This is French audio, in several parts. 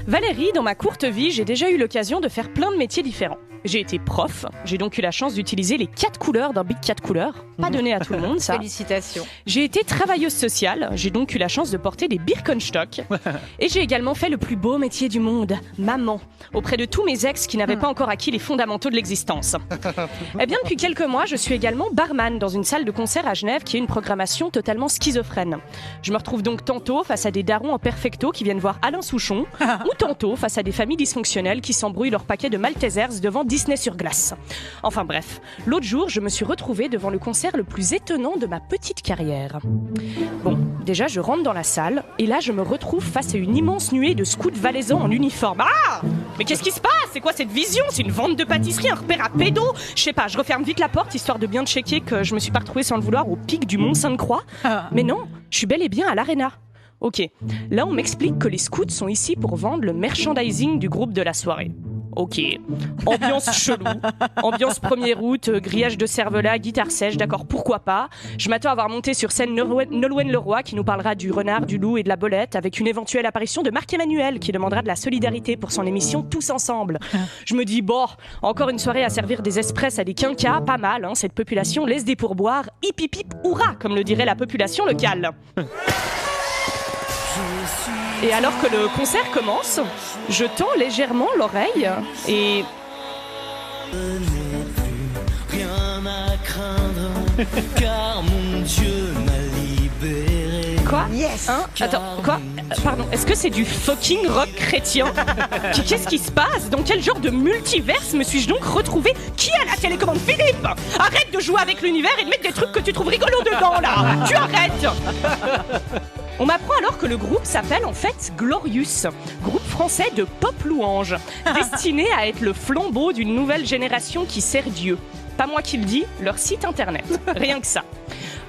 Valérie, dans ma courte vie, j'ai déjà eu l'occasion de faire plein de métiers différents. J'ai été prof, j'ai donc eu la chance d'utiliser les 4 couleurs d'un bic 4 couleurs. Pas donné à tout le monde, ça. Félicitations. J'ai été travailleuse sociale, j'ai donc eu la chance de porter des Birkenstock. Et j'ai également fait le plus beau métier du monde, maman, auprès de tous mes ex qui n'avaient pas encore acquis les fondamentaux de l'existence. Eh bien, depuis quelques mois, je suis également barman dans une salle de concert à Genève qui a une programmation totalement schizophrène. Je me retrouve donc tantôt face à des darons en perfecto qui viennent voir Alain Souchon, ou tantôt face à des familles dysfonctionnelles qui s'embrouillent leur paquet de Maltesers devant Disney sur glace. Enfin bref, l'autre jour, je me suis retrouvée devant le concert le plus étonnant de ma petite carrière. Bon, déjà, je rentre dans la salle, et là, je me retrouve face à une immense nuée de scouts valaisans en uniforme. Ah! Mais qu'est-ce qui se passe? C'est quoi cette vision? C'est une vente de pâtisserie, un repère à pédos? Je sais pas, je referme vite la porte, histoire de bien checker que je me suis pas retrouvée sans le vouloir au pic du Mont Sainte-Croix. Mais non, je suis bel et bien à l'Arena. Ok, là on m'explique que les scouts sont ici pour vendre le merchandising du groupe de la soirée. Ok, ambiance chelou, ambiance 1er août, grillage de cervelas, guitare sèche, d'accord, pourquoi pas. Je m'attends à voir monter sur scène Nolwenn Leroy qui nous parlera du renard, du loup et de la bolette, avec une éventuelle apparition de Marc-Emmanuel qui demandera de la solidarité pour son émission Tous Ensemble. Je me dis, bon, encore une soirée à servir des espresses à des quinquas, pas mal, hein, cette population laisse des pourboires, hip hip hip, hurrah, comme le dirait la population locale. Et alors que le concert commence, je tends légèrement l'oreille et... Rien à craindre, car mon Dieu m'a libéré. Quoi? Yes. Hein? Attends, quoi? Pardon, est-ce que c'est du fucking rock chrétien? Qu'est-ce qui se passe? Dans quel genre de multiverse me suis-je donc retrouvée? Qui a la télécommande? Philippe! Arrête de jouer avec l'univers et de mettre des trucs que tu trouves rigolos dedans, là! Tu arrêtes! On m'apprend alors que le groupe s'appelle en fait Glorious, groupe français de pop louange, destiné à être le flambeau d'une nouvelle génération qui sert Dieu. Pas moi qui le dis, leur site internet. Rien que ça.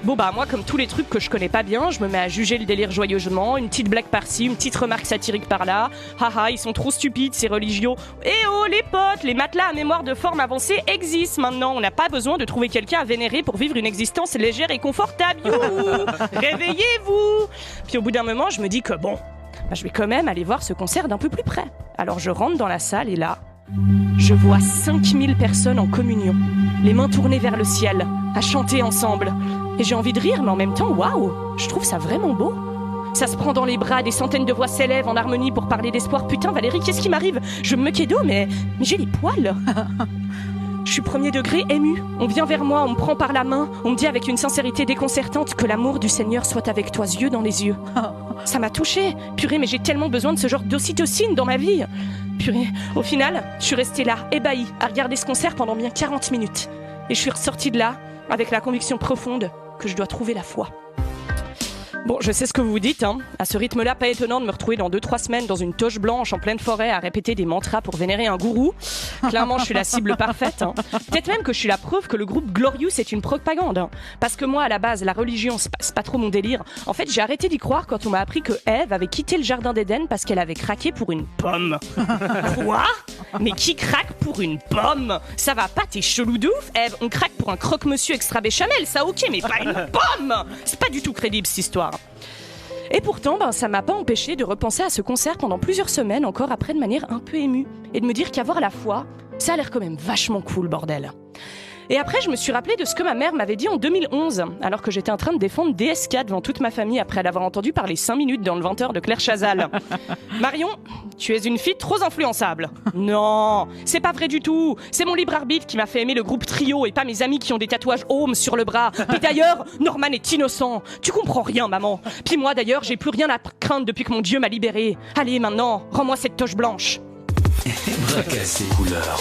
Bon bah moi comme tous les trucs que je connais pas bien, je me mets à juger le délire joyeusement, une petite blague par-ci, une petite remarque satirique par-là. Haha, ils sont trop stupides ces religieux. Eh oh les potes, les matelas à mémoire de forme avancée existent maintenant. On n'a pas besoin de trouver quelqu'un à vénérer pour vivre une existence légère et confortable. Youhou, réveillez-vous. Puis au bout d'un moment, je me dis que bon, bah, je vais quand même aller voir ce concert d'un peu plus près. Alors je rentre dans la salle et là, je vois 5000 personnes en communion, les mains tournées vers le ciel, à chanter ensemble. Et j'ai envie de rire, mais en même temps, waouh, je trouve ça vraiment beau. Ça se prend dans les bras, des centaines de voix s'élèvent en harmonie pour parler d'espoir. Putain, Valérie, qu'est-ce qui m'arrive? Je me moquais d'eau, mais j'ai les poils. Je suis 1er degré ému. On vient vers moi, on me prend par la main, on me dit avec une sincérité déconcertante que l'amour du Seigneur soit avec toi, yeux dans les yeux. Ça m'a touchée. Purée, mais j'ai tellement besoin de ce genre d'ocytocine dans ma vie. Purée, au final, je suis restée là, ébahie, à regarder ce concert pendant bien 40 minutes. Et je suis ressortie de là avec la conviction profonde que je dois trouver la foi. Bon, je sais ce que vous vous dites, hein. À ce rythme-là, pas étonnant de me retrouver dans 2-3 semaines dans une toge blanche en pleine forêt à répéter des mantras pour vénérer un gourou. Clairement, je suis la cible parfaite, hein. Peut-être même que je suis la preuve que le groupe Glorious est une propagande, hein. Parce que moi, à la base, la religion, c'est pas trop mon délire. En fait, j'ai arrêté d'y croire quand on m'a appris que Ève avait quitté le jardin d'Éden parce qu'elle avait craqué pour une pomme. Quoi? Mais qui craque pour une pomme? Ça va pas, t'es chelou de ouf, Ève. On craque pour un croque-monsieur extra béchamel, ça ok, mais pas une pomme. C'est pas du tout crédible, cette histoire. Et pourtant, ça m'a pas empêché de repenser à ce concert pendant plusieurs semaines encore après de manière un peu émue. Et de me dire qu'avoir la foi, ça a l'air quand même vachement cool, bordel. Et après, je me suis rappelé de ce que ma mère m'avait dit en 2011, alors que j'étais en train de défendre DSK devant toute ma famille après l'avoir entendu parler 5 minutes dans le 20h de Claire Chazal. Marion, tu es une fille trop influençable. Non, c'est pas vrai du tout. C'est mon libre arbitre qui m'a fait aimer le groupe Trio et pas mes amis qui ont des tatouages Home sur le bras. Puis d'ailleurs, Norman est innocent. Tu comprends rien, maman. Puis moi d'ailleurs, j'ai plus rien à craindre depuis que mon Dieu m'a libérée. Allez, maintenant, rends-moi cette toche blanche. Bras cassés couleur.